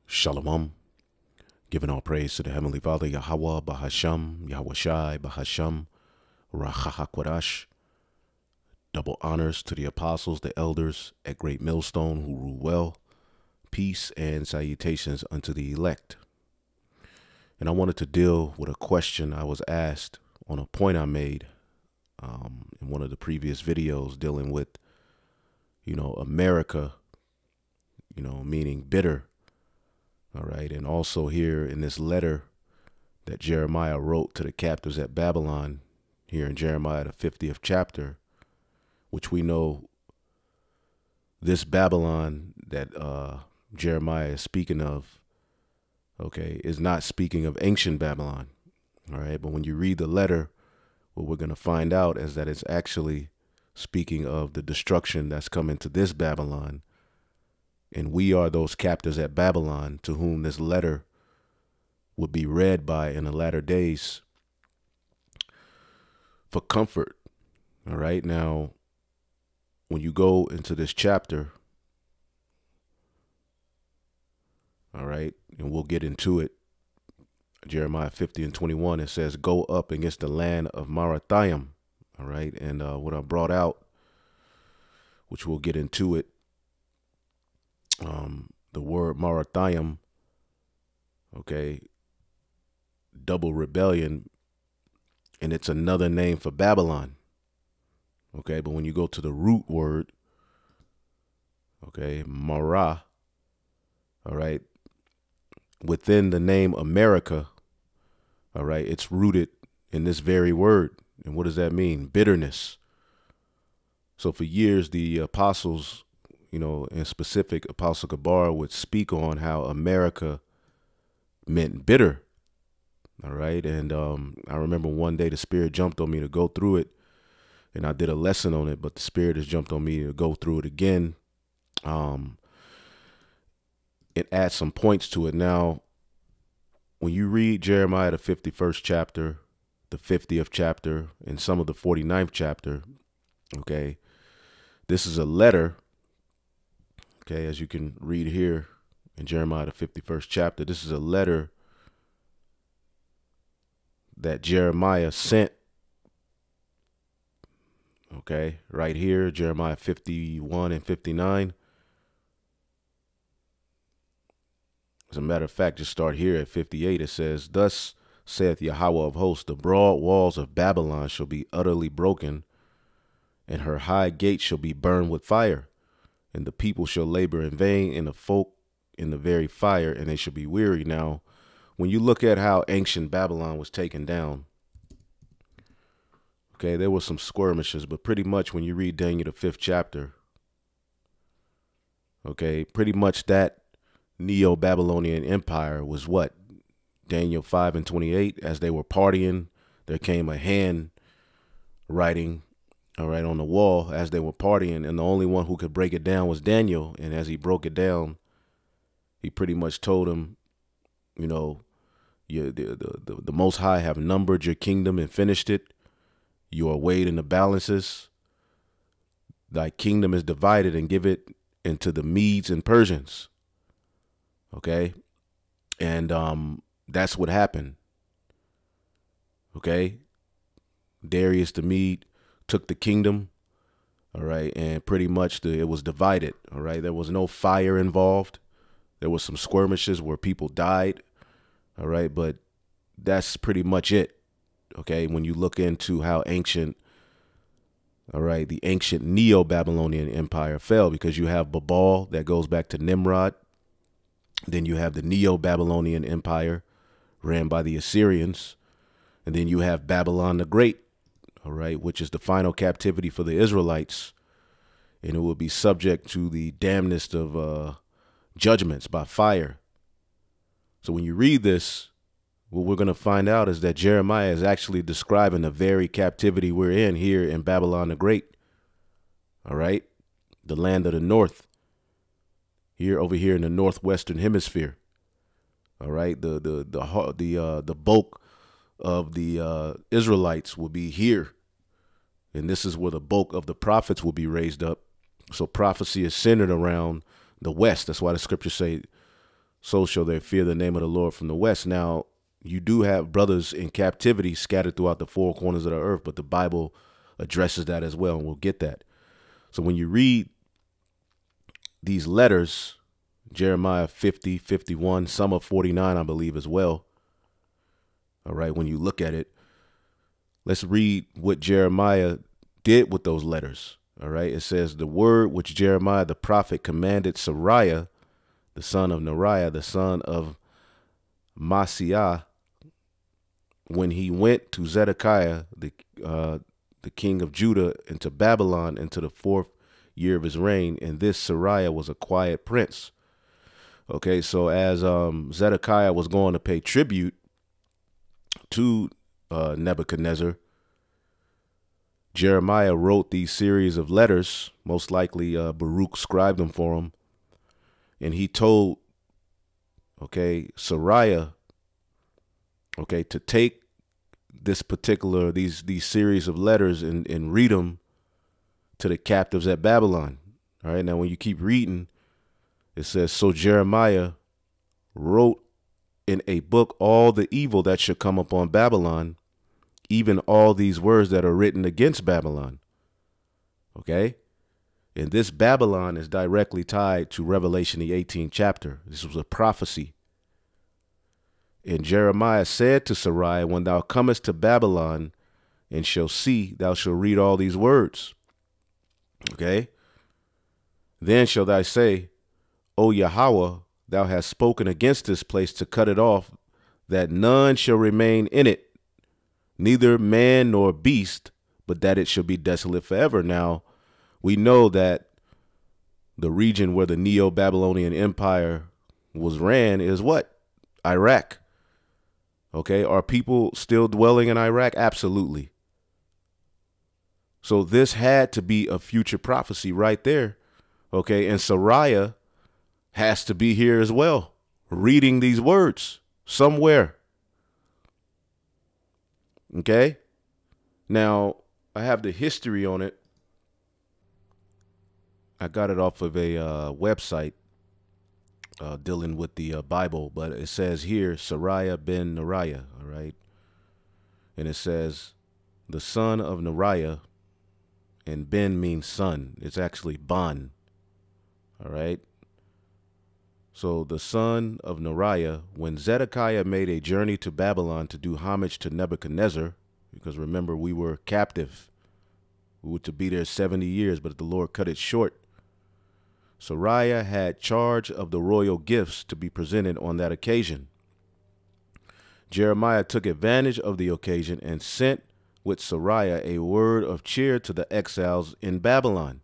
Shalom. Giving all praise to the Heavenly Father, Yahweh, Bahasham, Yahweh Shai, Bahasham, Rachahakwadash. Double honors to the apostles, the elders at Great Millstone who rule well. Peace and salutations unto the elect. And I wanted to deal with a question I was asked on a point I made in one of the previous videos dealing with, America, meaning bitter. All right. And also here in this letter that Jeremiah wrote to the captives at Babylon, here in Jeremiah, the 50th chapter, which we know this Babylon that Jeremiah is speaking of, okay, is not speaking of ancient Babylon. All right. But when you read the letter, what we're going to find out is that it's actually speaking of the destruction that's coming to this Babylon. And we are those captives at Babylon to whom this letter would be read by in the latter days for comfort. All right. Now, when you go into this chapter, all right, and we'll get into it, Jeremiah 50 and 21, it says, go up against the land of Marathaim. All right. And what I brought out, which we'll get into it, the word Marathaim, okay, double rebellion, and it's another name for Babylon. Okay, but when you go to the root word, okay, Mara, all right, within the name America, all right, it's rooted in this very word. And what does that mean? Bitterness. So for years, the apostles, in specific, Apostle Gabar would speak on how America meant bitter. All right. And I remember one day the Spirit jumped on me to go through it. And I did a lesson on it, but the Spirit has jumped on me to go through it again. It adds some points to it. Now, when you read Jeremiah, the 51st chapter, the 50th chapter, and some of the 49th chapter, okay, this is a letter. Okay, as you can read here in Jeremiah, the 51st chapter, this is a letter that Jeremiah sent. Okay, right here, Jeremiah 51 and 59. As a matter of fact, just start here at 58. It says, thus saith Yahweh of hosts, the broad walls of Babylon shall be utterly broken, and her high gates shall be burned with fire. And the people shall labor in vain, and the folk in the very fire, and they shall be weary. Now, when you look at how ancient Babylon was taken down, okay, there were some skirmishes, but pretty much when you read Daniel, the 5th chapter, okay, pretty much that Neo-Babylonian empire was what? Daniel 5 and 28, as they were partying, there came a hand writing, all right, on the wall as they were partying, and the only one who could break it down was Daniel. And as he broke it down, he pretty much told him, the Most High have numbered your kingdom and finished it. You are weighed in the balances. Thy kingdom is divided, and give it into the Medes and Persians. Okay, and that's what happened. Okay, Darius the Mede took the kingdom, all right, and pretty much it was divided, all right. There was no fire involved. There was some skirmishes where people died, all right, but that's pretty much it, okay. When you look into how ancient, all right, the ancient Neo-Babylonian empire fell, because you have Babal that goes back to Nimrod. Then you have the Neo-Babylonian empire ran by the Assyrians, and then you have Babylon the Great, all right, which is the final captivity for the Israelites, and it will be subject to the damnedest of judgments by fire. So when you read this, what we're going to find out is that Jeremiah is actually describing the very captivity we're in here in Babylon the Great, all right, the land of the north, here over here in the northwestern hemisphere, all right, the bulk of the Israelites will be here. And this is where the bulk of the prophets will be raised up. So prophecy is centered around the west. That's why the scriptures say so shall they fear the name of the Lord from the west. Now, you do have brothers in captivity scattered throughout the four corners of the earth, but the Bible addresses that as well, and we'll get that. So when you read these letters, Jeremiah 50, 51, some of 49, I believe, as well. All right, when you look at it, let's read what Jeremiah did with those letters. All right, it says, the word which Jeremiah the prophet commanded Sariah, the son of Neriah, the son of Maaseiah, when he went to Zedekiah, the king of Judah, into Babylon, into the 4th year of his reign. And this Sariah was a quiet prince. Okay, so as Zedekiah was going to pay tribute to Nebuchadnezzar, Jeremiah wrote these series of letters. Most likely Baruch scribed them for him. And he told, okay, Sariah, okay, to take this particular, these series of letters and read them to the captives at Babylon. All right, now when you keep reading, it says, so Jeremiah wrote in a book all the evil that should come upon Babylon, even all these words that are written against Babylon. Okay? And this Babylon is directly tied to Revelation, the 18th chapter. This was a prophecy. And Jeremiah said to Sarai, when thou comest to Babylon and shall see, thou shalt read all these words. Okay? Then shall thou say, O Yahweh, thou hast spoken against this place to cut it off, that none shall remain in it, neither man nor beast, but that it shall be desolate forever. Now, we know that the region where the Neo-Babylonian Empire was ran is what? Iraq. Okay, are people still dwelling in Iraq? Absolutely. So this had to be a future prophecy right there. Okay, and Sariah has to be here as well, reading these words somewhere. Okay, now I have the history on it. I got it off of a website dealing with the Bible, but it says here, Sariah ben Neriah, all right? And it says, the son of Neriah, and Ben means son. It's actually Ban, all right? So the son of Neriah, when Zedekiah made a journey to Babylon to do homage to Nebuchadnezzar, because remember, we were captive. We were to be there 70 years, but the Lord cut it short. Sariah had charge of the royal gifts to be presented on that occasion. Jeremiah took advantage of the occasion and sent with Sariah a word of cheer to the exiles in Babylon.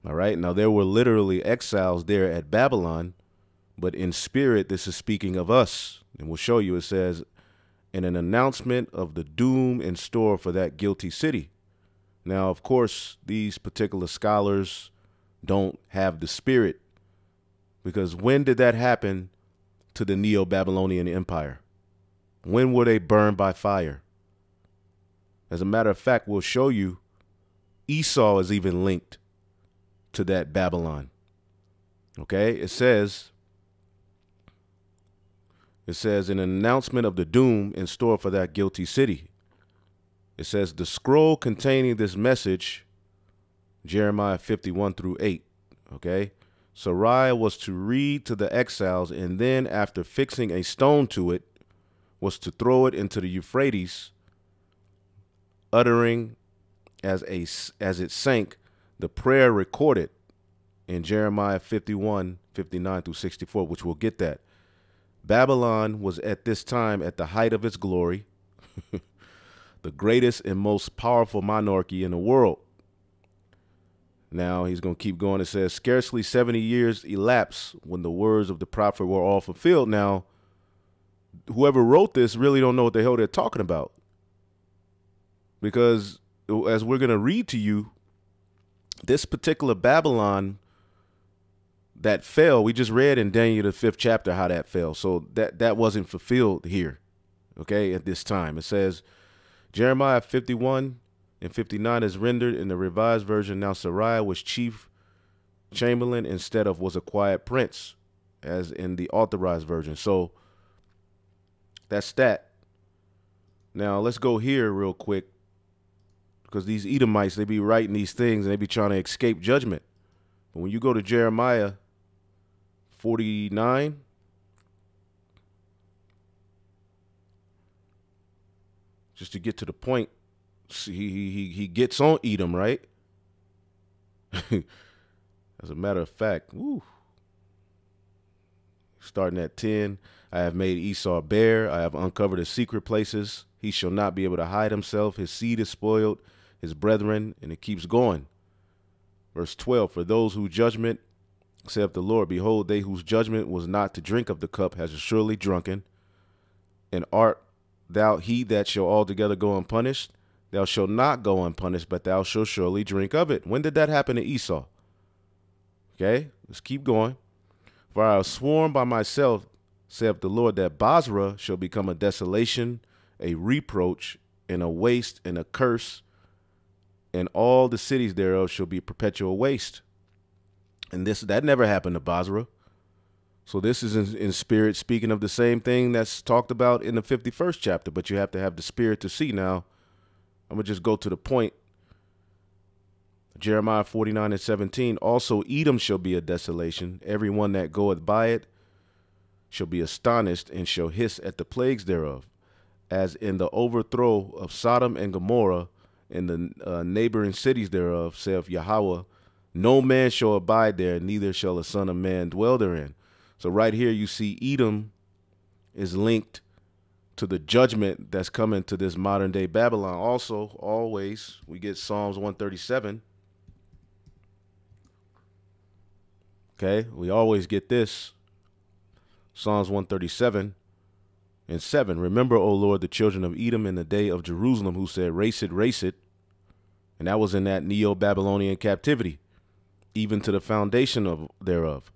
All right, now there were literally exiles there at Babylon, but in spirit, this is speaking of us. And we'll show you, it says, in an announcement of the doom in store for that guilty city. Now, of course, these particular scholars don't have the spirit, because when did that happen to the Neo-Babylonian Empire? When were they burned by fire? As a matter of fact, we'll show you Esau is even linked to that Babylon. Okay, it says in an announcement of the doom in store for that guilty city. It says the scroll containing this message, Jeremiah 51 through 8. Okay, Sariah was to read to the exiles, and then after fixing a stone to it, was to throw it into the Euphrates, uttering as it sank the prayer recorded in Jeremiah 51, 59 through 64, which we'll get that. Babylon was at this time at the height of its glory, the greatest and most powerful monarchy in the world. Now he's going to keep going. It says, scarcely 70 years elapsed when the words of the prophet were all fulfilled. Now, whoever wrote this really don't know what the hell they're talking about. Because as we're going to read to you, this particular Babylon that fell, we just read in Daniel the 5th chapter how that fell. So that wasn't fulfilled here, okay, at this time. It says, Jeremiah 51 and 59 is rendered in the Revised Version. Now Sariah was chief chamberlain instead of was a quiet prince. as in the authorized version. So that's that. Now let's go here real quick, because these Edomites, they be writing these things and they be trying to escape judgment. But when you go to Jeremiah 49, just to get to the point, he gets on Edom, right? As a matter of fact, woo, starting at 10, I have made Esau bare. I have uncovered his secret places. He shall not be able to hide himself. His seed is spoiled, his brethren, and it keeps going. Verse 12, for those whose judgment, saith the Lord, behold, they whose judgment was not to drink of the cup has surely drunken. And art thou he that shall altogether go unpunished? Thou shalt not go unpunished, but thou shalt surely drink of it. When did that happen to Esau? Okay, let's keep going. For I have sworn by myself, saith the Lord, that Basra shall become a desolation, a reproach, and a waste, and a curse, and all the cities thereof shall be perpetual waste. And that never happened to Basra. So this is in spirit speaking of the same thing that's talked about in the 51st chapter, but you have to have the spirit to see. Now, I'm going to just go to the point. Jeremiah 49 and 17, also Edom shall be a desolation. Every one that goeth by it shall be astonished and shall hiss at the plagues thereof, as in the overthrow of Sodom and Gomorrah and the neighboring cities thereof, saith Yahweh. No man shall abide there, neither shall a son of man dwell therein. So right here you see Edom is linked to the judgment that's coming to this modern day Babylon. Also, always, we get Psalms 137. Okay, we always get this. Psalms 137 and 7. Remember, O Lord, the children of Edom in the day of Jerusalem, who said, race it, race it. And that was in that Neo-Babylonian captivity, even to the foundation thereof.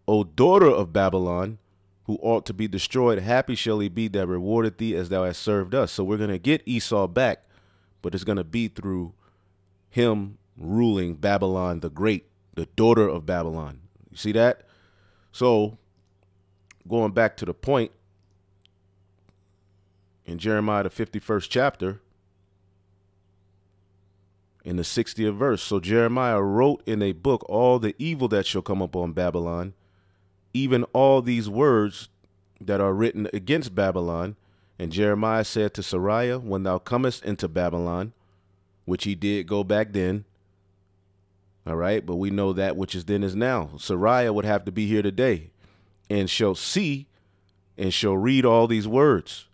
O daughter of Babylon, who ought to be destroyed, happy shall he be that rewarded thee as thou hast served us. So we're going to get Esau back, but it's going to be through him ruling Babylon the Great, the daughter of Babylon. You see that? So going back to the point, in Jeremiah, the 51st chapter, in the 60th verse, so Jeremiah wrote in a book all the evil that shall come upon Babylon, even all these words that are written against Babylon. And Jeremiah said to Sariah, when thou comest into Babylon, which he did go back then, all right, but we know that which is then is now. Sariah would have to be here today, and shall see and shall read all these words.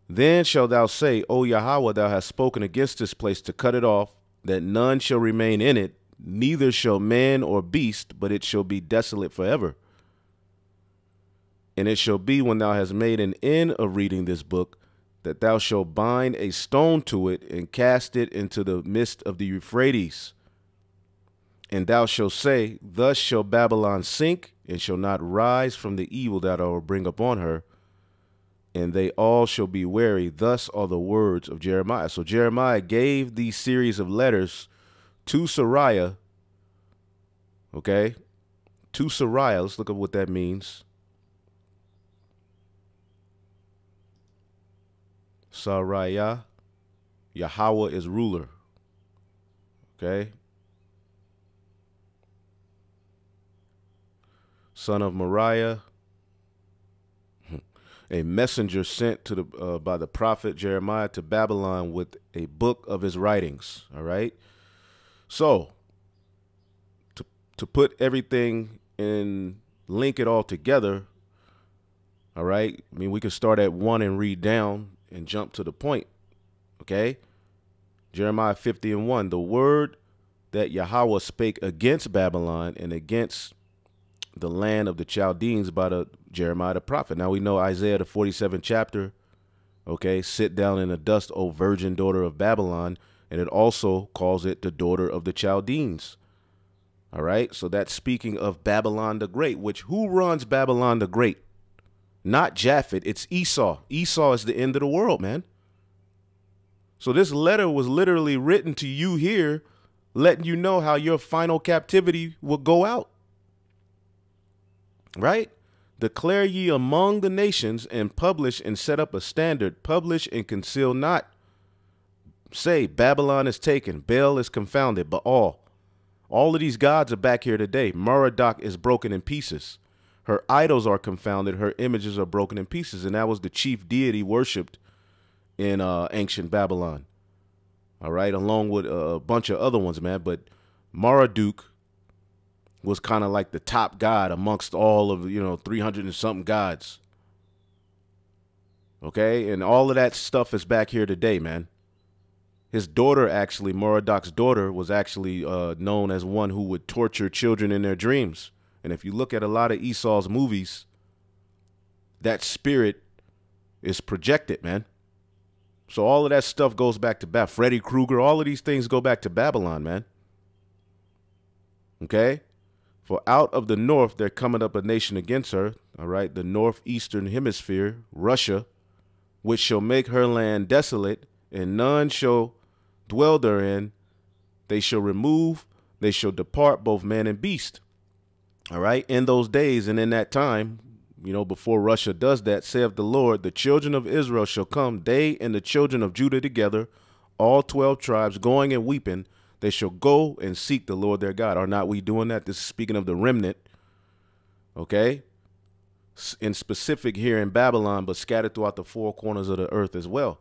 Then shalt thou say, O Yahweh, thou hast spoken against this place to cut it off, that none shall remain in it, neither shall man or beast, but it shall be desolate forever. And it shall be, when thou hast made an end of reading this book, that thou shalt bind a stone to it and cast it into the midst of the Euphrates. And thou shalt say, thus shall Babylon sink, and shall not rise from the evil that I will bring upon her. And they all shall be weary. Thus are the words of Jeremiah. So Jeremiah gave these series of letters to Sariah. Okay, to Sariah. Let's look up what that means. Sariah, Yahweh is ruler. Okay. Son of Moriah, a messenger sent to the by the prophet Jeremiah to Babylon with a book of his writings. All right. So to put everything in, link it all together. All right. I mean, we could start at 1 and read down and jump to the point. Okay. Jeremiah 50 and 1, the word that Yahweh spake against Babylon and against the land of the Chaldeans by the Jeremiah the prophet. Now we know Isaiah the 47th chapter, okay, sit down in the dust, O virgin daughter of Babylon, and it also calls it the daughter of the Chaldeans. All right, so that's speaking of Babylon the Great, which who runs Babylon the Great? Not Japhet, it's Esau. Esau is the end of the world, man. So this letter was literally written to you here, letting you know how your final captivity will go out. right? Declare ye among the nations, and publish and set up a standard. Publish and conceal not. Say, Babylon is taken, Baal is confounded, Baal. All of these gods are back here today. Merodach is broken in pieces. Her idols are confounded. Her images are broken in pieces. And that was the chief deity worshipped in ancient Babylon. All right, along with a bunch of other ones, man. But Marduk was kind of like the top god amongst all of, 300 and something gods. Okay, and all of that stuff is back here today, man. His daughter, actually, Merodach's daughter, was actually known as one who would torture children in their dreams. And if you look at a lot of Esau's movies, that spirit is projected, man. So all of that stuff goes back to Babylon. Freddy Krueger, all of these things go back to Babylon, man. Okay? For out of the north there cometh up a nation against her, all right, the northeastern hemisphere, Russia, which shall make her land desolate, and none shall dwell therein. They shall remove, they shall depart, both man and beast. All right, in those days and in that time, before Russia does that, saith the Lord, the children of Israel shall come, they and the children of Judah together, all 12 tribes, going and weeping. They shall go and seek the Lord their God. Are not we doing that? This is speaking of the remnant, okay? In specific here in Babylon, but scattered throughout the four corners of the earth as well.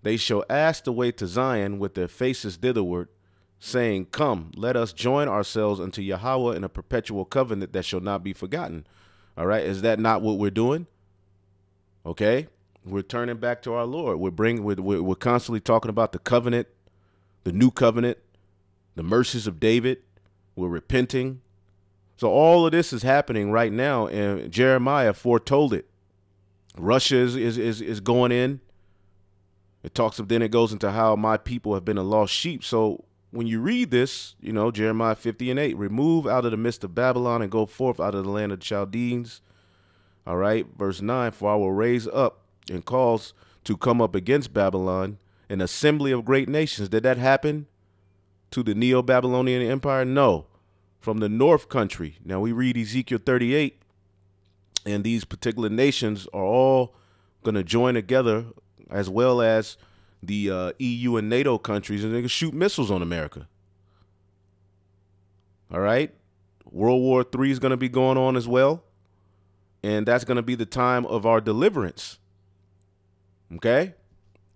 They shall ask the way to Zion with their faces thitherward, saying, come, let us join ourselves unto Yahweh in a perpetual covenant that shall not be forgotten. All right, is that not what we're doing? Okay, we're turning back to our Lord. We're constantly talking about the covenant, the new covenant, the mercies of David. We're repenting. So all of this is happening right now, and Jeremiah foretold it. Russia is going in. It talks of, then it goes into how my people have been a lost sheep. So when you read this, Jeremiah 50:8, remove out of the midst of Babylon and go forth out of the land of the Chaldeans. All right, verse 9, for I will raise up and cause to come up against Babylon an assembly of great nations. Did that happen to the Neo-Babylonian Empire? No. From the north country. Now we read Ezekiel 38, and these particular nations are all going to join together, as well as the EU and NATO countries, and they can shoot missiles on America. All right. World War III is going to be going on as well. And that's going to be the time of our deliverance. Okay.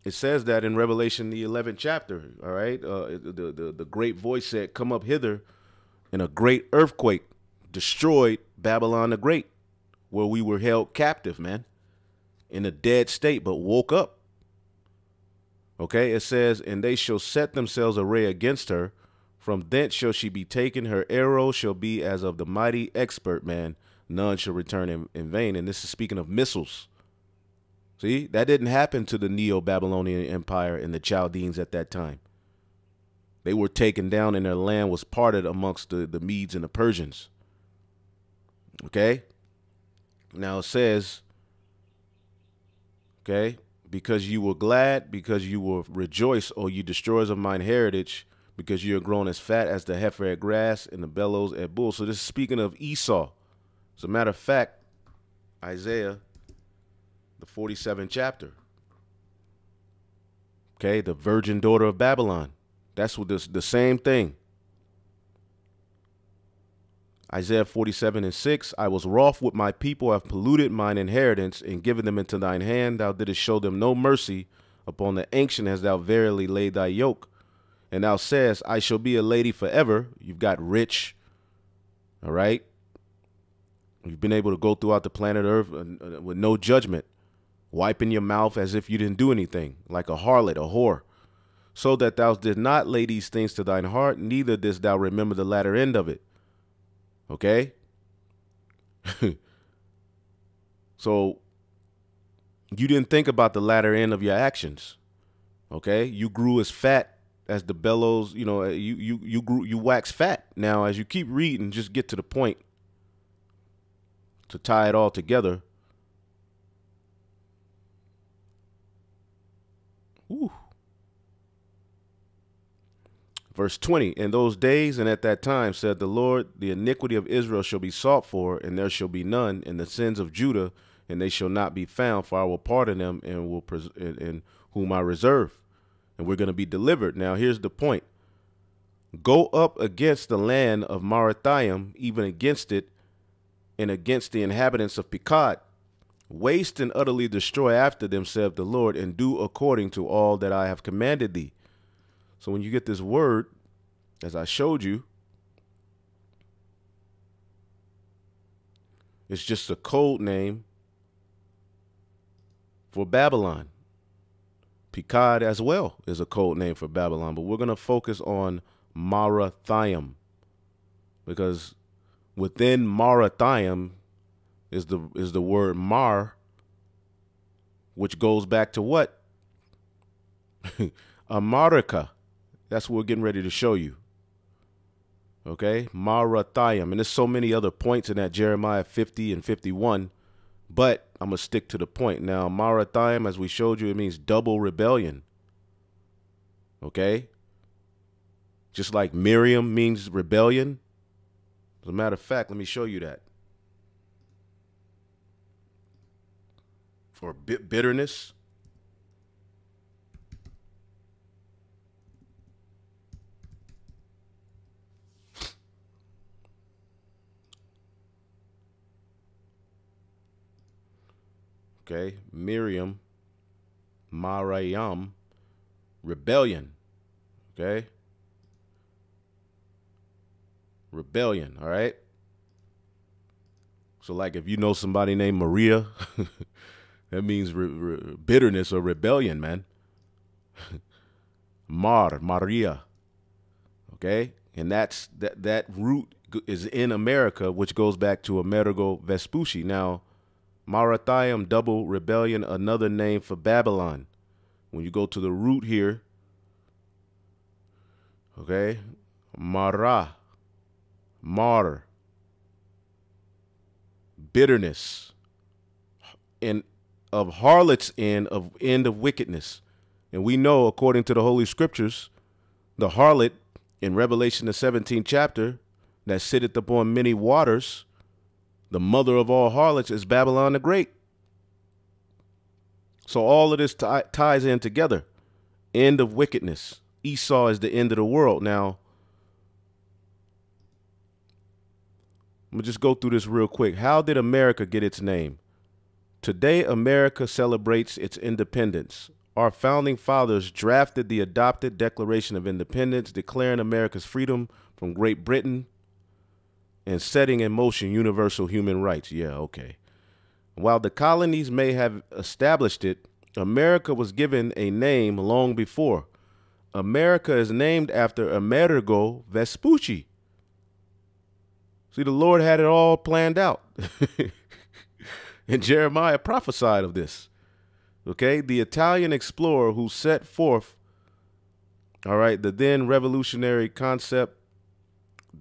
It says that in Revelation, the 11th chapter. All right. The great voice said, come up hither, and a great earthquake destroyed Babylon the Great, where we were held captive, man, in a dead state, but woke up. Okay, it says, and they shall set themselves array against her. From thence shall she be taken. Her arrow shall be as of the mighty expert man. None shall return in vain. And this is speaking of missiles. See, that didn't happen to the Neo-Babylonian Empire and the Chaldeans at that time. They were taken down and their land was parted amongst the Medes and the Persians. Okay, now it says, okay, because you were glad, because you will rejoice, O you destroyers of mine heritage, because you are grown as fat as the heifer at grass and the bellows at bull. So this is speaking of Esau. As a matter of fact, Isaiah, the 47th chapter. Okay, the virgin daughter of Babylon. That's what the same thing. Isaiah 47:6, I was wroth with my people, have polluted mine inheritance, and given them into thine hand. Thou didst show them no mercy. Upon the ancient hast thou verily laid thy yoke. And thou sayest, I shall be a lady forever. You've got rich. All right. You've been able to go throughout the planet Earth with no judgment, wiping your mouth as if you didn't do anything, like a harlot, a whore. So that thou didst not lay these things to thine heart, neither didst thou remember the latter end of it. Okay? So you didn't think about the latter end of your actions. Okay? You grew as fat as the bellows, you wax fat. Now, as you keep reading, just get to the point to tie it all together. Ooh. Verse 20, in those days and at that time, said the Lord, the iniquity of Israel shall be sought for, and there shall be none, and the sins of Judah, and they shall not be found, for I will pardon them and will and whom I reserve. And we're going to be delivered. Now, here's the point. Go up against the land of Marathaim, even against it, and against the inhabitants of Pekod. Waste and utterly destroy after them, saith the Lord, and do according to all that I have commanded thee. So when you get this word, as I showed you, it's just a code name for Babylon. Pekod as well is a code name for Babylon, but we're going to focus on Marathaim, because within Marathaim is the word Mar, which goes back to what? America. That's what we're getting ready to show you. Okay, Marathaim. And there's so many other points in that Jeremiah 50 and 51, but I'm going to stick to the point. Now, Marathaim, as we showed you, it means double rebellion. Okay? Just like Miriam means rebellion. As a matter of fact, let me show you that. For bitterness. Okay, Miriam, Marayam, rebellion. Okay, rebellion. All right. So, like, if you know somebody named Maria, that means bitterness or rebellion, man. Maria. Okay, and that root is in America, which goes back to Amerigo Vespucci. Now, Marathaim, double rebellion, another name for Babylon. When you go to the root here, okay, Mara, mar, bitterness, and of harlots end of wickedness. And we know, according to the Holy Scriptures, the harlot in Revelation the 17th chapter that sitteth upon many waters, the mother of all harlots, is Babylon the Great. So all of this ties in together. End of wickedness. Esau is the end of the world. Now, I'm going to just go through this real quick. How did America get its name? Today, America celebrates its independence. Our founding fathers drafted the adopted Declaration of Independence, declaring America's freedom from Great Britain and setting in motion universal human rights. Yeah, okay. While the colonies may have established it, America was given a name long before. America is named after Amerigo Vespucci. See, the Lord had it all planned out. And Jeremiah prophesied of this. Okay, the Italian explorer who set forth, all right, the then revolutionary concept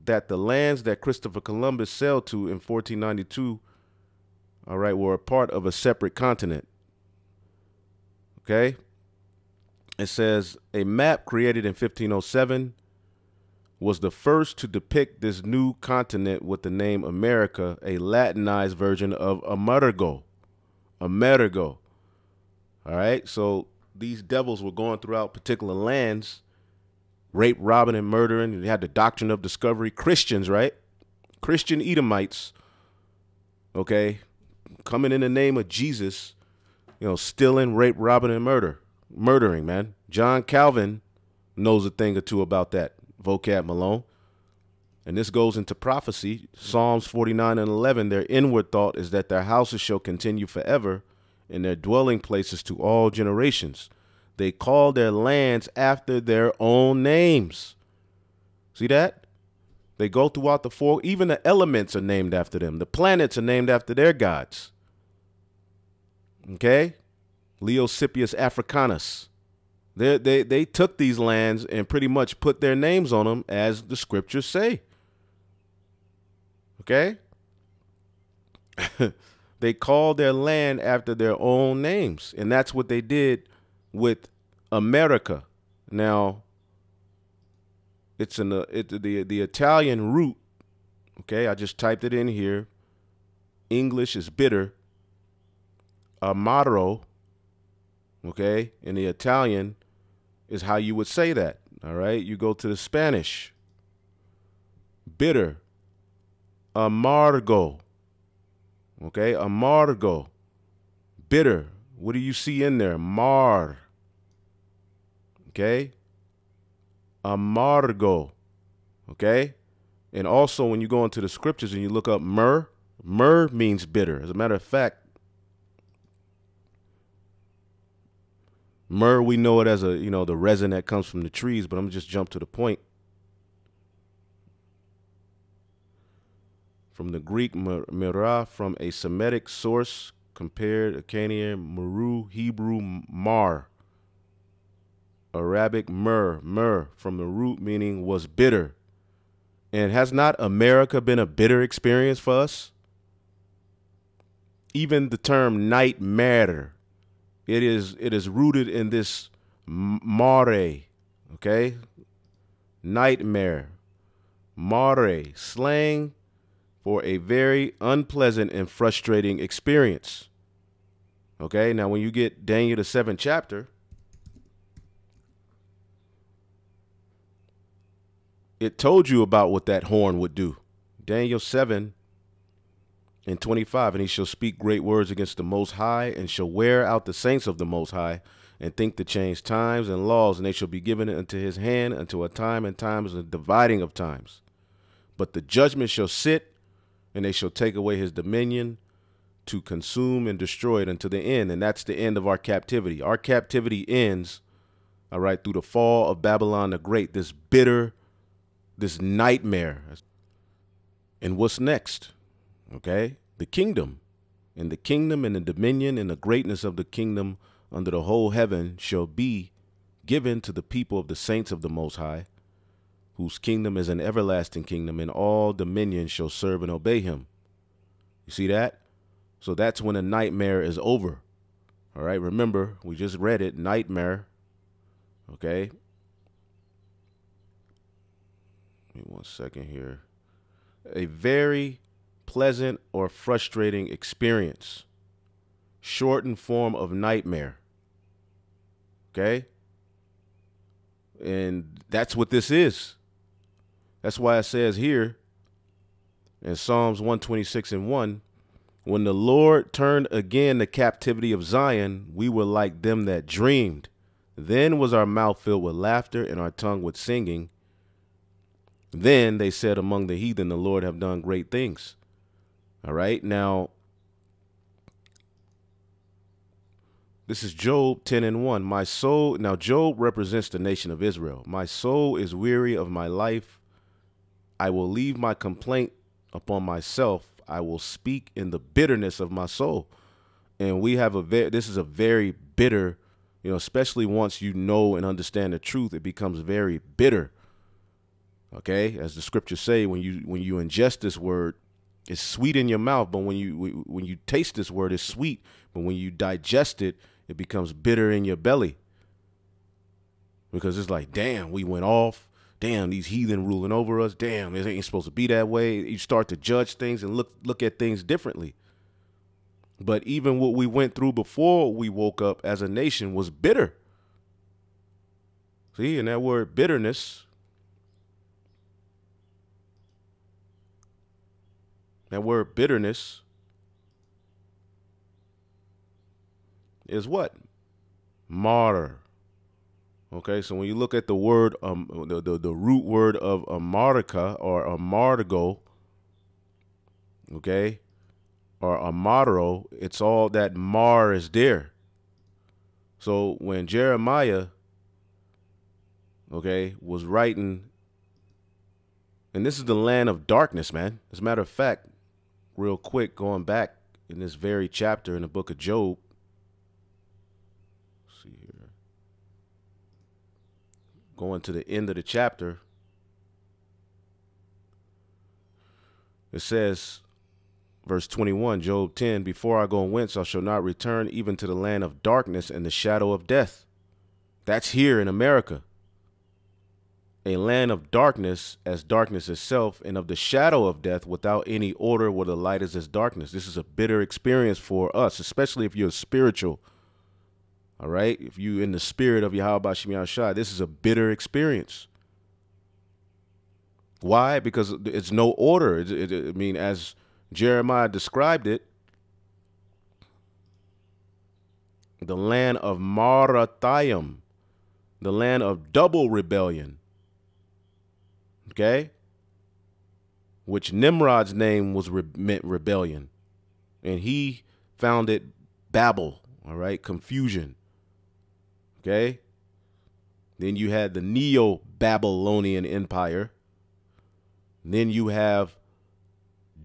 that the lands that Christopher Columbus sailed to in 1492, all right, were a part of a separate continent. Okay, it says a map created in 1507 was the first to depict this new continent with the name America, a Latinized version of Amerigo. Amerigo. All right, so these devils were going throughout particular lands, rape, robbing, and murdering. And they had the doctrine of discovery. Christians, right? Christian Edomites, okay, coming in the name of Jesus, you know, stealing, rape, robbing, and murdering, man. John Calvin knows a thing or two about that, vocab Malone. And this goes into prophecy. Psalms 49 and 11, their inward thought is that their houses shall continue forever, and their dwelling places to all generations. They call their lands after their own names. See that? They go throughout the four. Even the elements are named after them. The planets are named after their gods. Okay? Leoscipius Africanus. They took these lands and pretty much put their names on them, as the scriptures say. Okay? They called their land after their own names, and that's what they did with America. Now, It's in the Italian root. Okay, I just typed it in here. English is bitter. Amaro, okay, in the Italian is how you would say that. All right, you go to the Spanish. Bitter. Amargo. Okay, amargo. Bitter. What do you see in there? Mar. Okay. Amargo. Okay. And also when you go into the scriptures and you look up myrrh, myrrh means bitter. As a matter of fact, myrrh, we know it as the resin that comes from the trees, but I'm just jump to the point. From the Greek myrrha, from a Semitic source, compared Akkadian muru, Hebrew mar, Arabic myrrh, from the root meaning was bitter. And has not America been a bitter experience for us? Even the term nightmare, it is rooted in this mare, okay? Nightmare, mare, slang for a very unpleasant and frustrating experience. Okay, now when you get Daniel the 7th chapter, it told you about what that horn would do. Daniel 7:25, and he shall speak great words against the Most High, and shall wear out the saints of the Most High, and think to change times and laws, and they shall be given into his hand until a time and times and dividing of times. But the judgment shall sit, and they shall take away his dominion to consume and destroy it unto the end. And that's the end of our captivity. Our captivity ends, all right, through the fall of Babylon the Great, this bitter, this nightmare. And what's next? Okay, the kingdom. And the kingdom and the dominion and the greatness of the kingdom under the whole heaven shall be given to the people of the saints of the Most High, whose kingdom is an everlasting kingdom, and all dominions shall serve and obey him. You see that? So that's when a nightmare is over. All right, remember, we just read it, nightmare. Okay. Give me 1 second here. A very pleasant or frustrating experience. Shortened form of nightmare. Okay? And that's what this is. That's why it says here in Psalms 126:1, when the Lord turned again the captivity of Zion, we were like them that dreamed. Then was our mouth filled with laughter and our tongue with singing. Then they said among the heathen, the Lord have done great things. All right. Now, this is Job 10:1. My soul. Now, Job represents the nation of Israel. My soul is weary of my life. I will leave my complaint upon myself. I will speak in the bitterness of my soul. And we have this is a very bitter, especially once you know and understand the truth, it becomes very bitter. Okay, as the scriptures say, when you ingest this word, it's sweet in your mouth, but when you taste this word, it's sweet. But when you digest it, it becomes bitter in your belly. Because it's like, damn, we went off. Damn, these heathen ruling over us. Damn, it ain't supposed to be that way. You start to judge things and look at things differently. But even what we went through before we woke up as a nation was bitter. See, and that word bitterness, is what? Martyr. Okay, so when you look at the word, the root word of amartica or amargo, okay, or amarro, it's all that mar is there. So when Jeremiah, okay, was writing, and this is the land of darkness, man. As a matter of fact, real quick, going back in this very chapter in the book of Job. Let's see here. Going to the end of the chapter, it says, verse 21, Job 10, before I go whence I shall not return even to the land of darkness and the shadow of death. That's here in America. a land of darkness as darkness itself, and of the shadow of death without any order where the light is as darkness. This is a bitter experience for us, especially if you're spiritual. All right. If you in the spirit of Yahweh Shem Yahshua, this is a bitter experience. Why? Because it's no order. I mean, as Jeremiah described it, the land of Marathaim, the land of double rebellion. Okay? Which Nimrod's name was meant rebellion. And he founded Babel, all right? Confusion. Okay? Then you had the Neo-Babylonian Empire. Then you have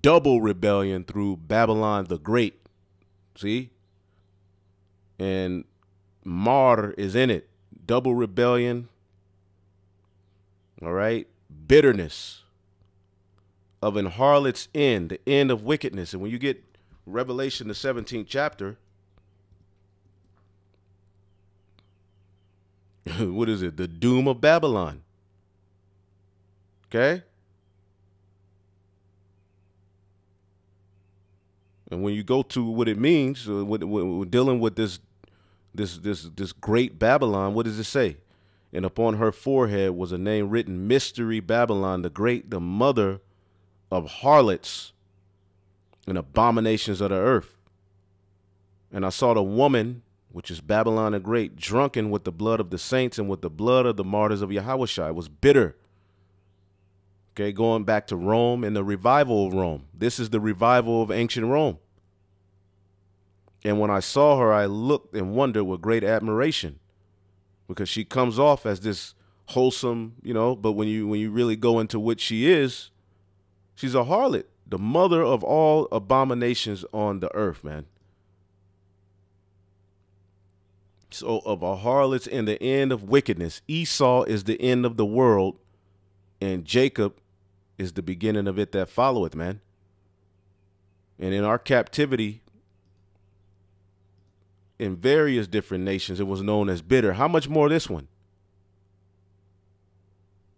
double rebellion through Babylon the Great. See? And Mar is in it. Double rebellion. All right? Bitterness of an harlot's end, the end of wickedness. And when you get Revelation, the 17th chapter, what is it? The doom of Babylon. Okay? And when you go to what it means, we're dealing with this great Babylon, what does it say? And upon her forehead was a name written, Mystery Babylon, the Great, the mother of harlots and abominations of the earth. And I saw the woman, which is Babylon the Great, drunken with the blood of the saints and with the blood of the martyrs of Yahushua. It was bitter. Okay, going back to Rome and the revival of Rome. This is the revival of ancient Rome. And when I saw her, I looked and wondered with great admiration, because she comes off as this wholesome, you know, but when you really go into what she is, she's a harlot, the mother of all abominations on the earth, man. So of a harlot's and the end of wickedness. Esau is the end of the world, and Jacob is the beginning of it that followeth, man. And in our captivity, in various different nations, it was known as bitter. How much more this one?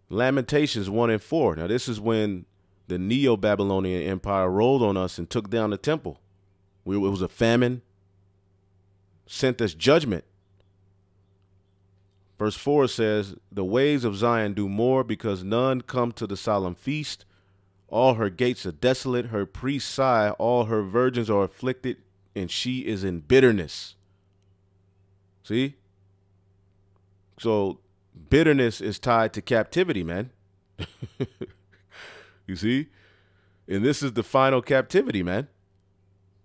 Lamentations 1 and 4. Now, this is when the Neo-Babylonian Empire rolled on us and took down the temple. It was a famine, sent us judgment. Verse 4 says, the ways of Zion do more, because none come to the solemn feast. All her gates are desolate. Her priests sigh. All her virgins are afflicted, and she is in bitterness. See? So bitterness is tied to captivity, man. You see? And this is the final captivity, man.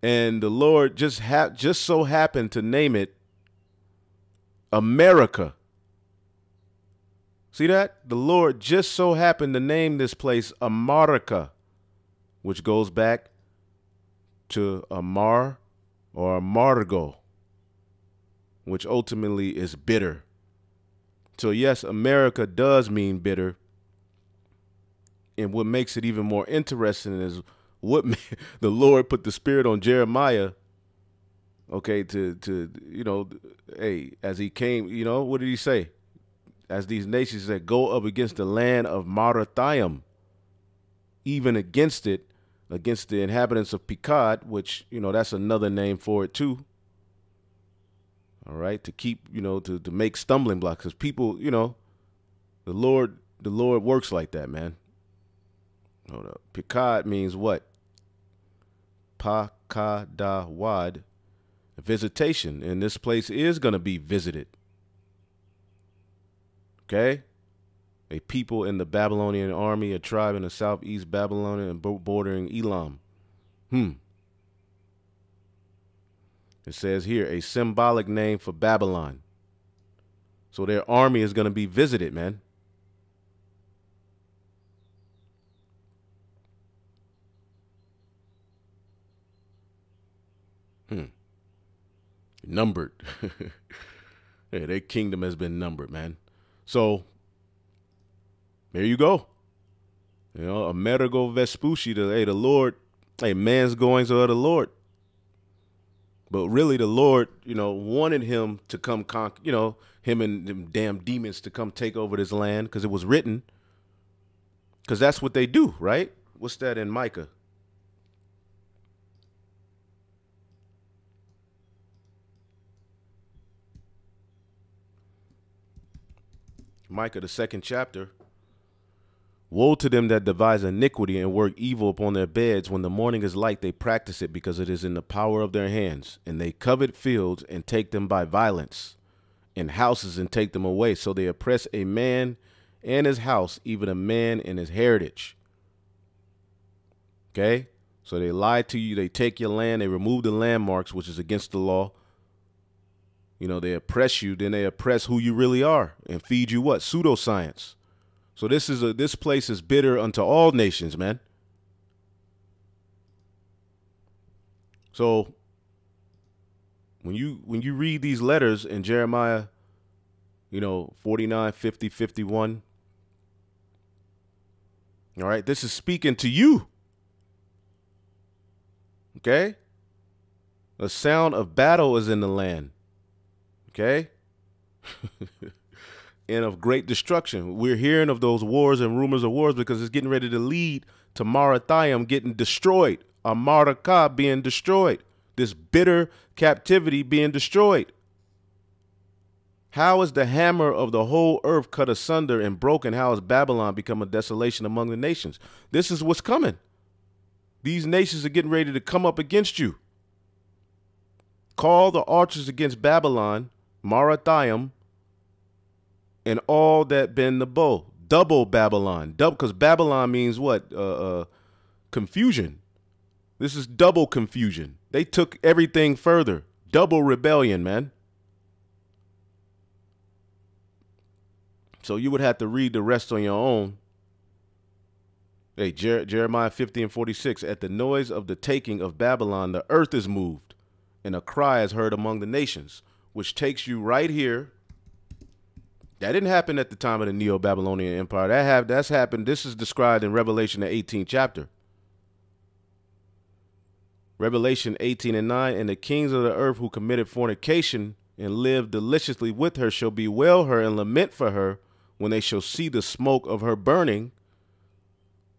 And the Lord just so happened to name it America. See that? The Lord just so happened to name this place America, which goes back to Amar or Amargo, which ultimately is bitter. So yes, America does mean bitter. And what makes it even more interesting is what the Lord put the spirit on Jeremiah, okay, to you know, hey, as he came, you know, what did he say? As these nations that go up against the land of Marathaim, even against it, against the inhabitants of Pekod, which, you know, that's another name for it too. All right, to keep, you know, to make stumbling blocks, because people, you know, the Lord works like that, man. Hold up. Pekod means what? Pakadawad, visitation, and this place is going to be visited. Okay? A people in the Babylonian army, a tribe in the southeast Babylonian and bordering Elam. It says here, a symbolic name for Babylon. So their army is going to be visited, man. Numbered. Hey, their kingdom has been numbered, man. So there you go. You know, Amerigo Vespucci, the Lord, hey, man's goings are of the Lord. But really, the Lord, wanted him to come conquer, him and them damn demons to come take over this land because it was written. Because that's what they do, right? What's that in Micah? Micah, the 2nd chapter. Woe to them that devise iniquity and work evil upon their beds. When the morning is light, they practice it because it is in the power of their hands. And they covet fields and take them by violence, and houses and take them away. So they oppress a man and his house, even a man and his heritage. Okay? So they lie to you. They take your land. They remove the landmarks, which is against the law. They oppress you. Then they oppress who you really are and feed you what? Pseudoscience. So this place is bitter unto all nations, man. So when you read these letters in Jeremiah, 49, 50, 51, all right, this is speaking to you. Okay? The sound of battle is in the land. Okay? And of great destruction. We're hearing of those wars and rumors of wars because it's getting ready to lead to Marathiam getting destroyed. Amaraka being destroyed. This bitter captivity being destroyed. How is the hammer of the whole earth cut asunder and broken? How has Babylon become a desolation among the nations? This is what's coming. These nations are getting ready to come up against you. Call the archers against Babylon, Marathiam, and all that bend the bow. Double Babylon. Double, because Babylon means what? Confusion. This is double confusion. They took everything further. Double rebellion, man. So you would have to read the rest on your own. Hey, Jeremiah 50 and 46. At the noise of the taking of Babylon, the earth is moved, and a cry is heard among the nations, which takes you right here. That didn't happen at the time of the Neo-Babylonian Empire. That's happened. This is described in Revelation, the 18th chapter. Revelation 18 and 9. And the kings of the earth who committed fornication and lived deliciously with her shall bewail her and lament for her when they shall see the smoke of her burning.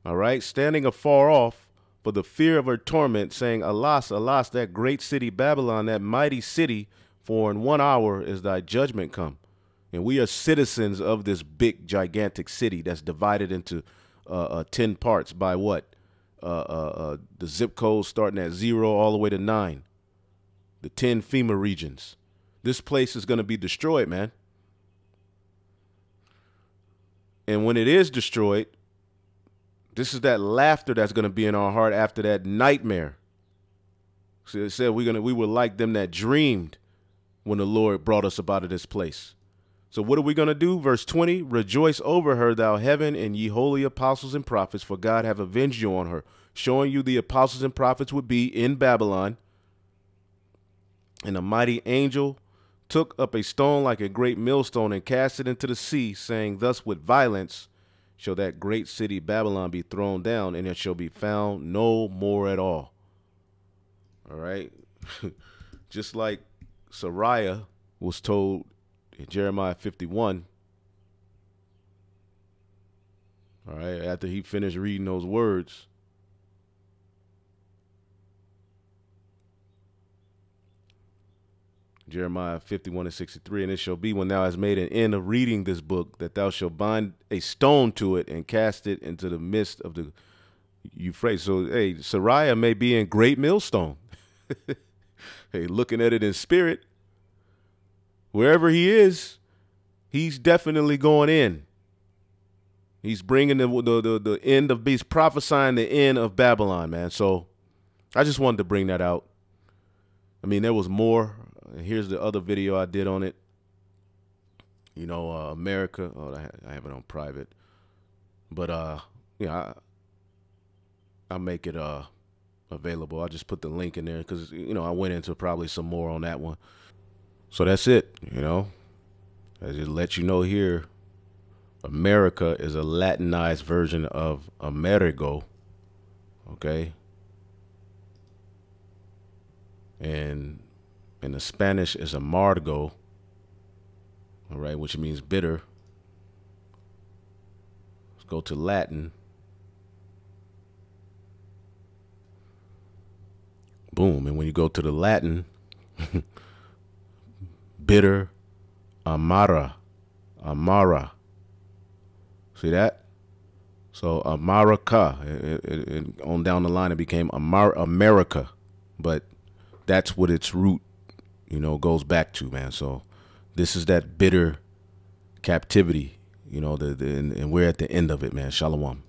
All right, standing afar off for the fear of her torment, saying, Alas, alas, that great city Babylon, that mighty city, for in 1 hour is thy judgment come. And we are citizens of this big, gigantic city that's divided into 10 parts by what? The zip code starting at 0 all the way to 9. The 10 FEMA regions. This place is going to be destroyed, man. And when it is destroyed, this is that laughter that's going to be in our heart after that nightmare. So it said we were like them that dreamed when the Lord brought us up out of this place. So what are we going to do? Verse 20, rejoice over her, thou heaven, and ye holy apostles and prophets, for God have avenged you on her. Showing you the apostles and prophets would be in Babylon. And a mighty angel took up a stone like a great millstone and cast it into the sea, saying, thus with violence shall that great city Babylon be thrown down, and it shall be found no more at all. All right. Just like Sariah was told in Jeremiah 51, all right, after he finished reading those words, Jeremiah 51 and 63, and it shall be when thou hast made an end of reading this book, that thou shalt bind a stone to it and cast it into the midst of the Euphrates. So, hey, Sariah may be in great millstone. Hey, looking at it in spirit, wherever he is, he's definitely going in. He's bringing the end of, he's prophesying the end of Babylon, man. So I just wanted to bring that out. I mean, there was more. Here's the other video I did on it. America. Oh, I have it on private. But I'll make it available. I'll just put the link in there because I went into probably some more on that one. So that's it. I just let you know here. America is a Latinized version of Amerigo. Okay. And And the Spanish is amargo, all right, which means bitter. Let's go to Latin. Boom. And when you go to the Latin, bitter, amara, amara. See that? So America, on down the line, it became America, but that's what its root, goes back to, man. So this is that bitter captivity, and we're at the end of it, man. Shalom.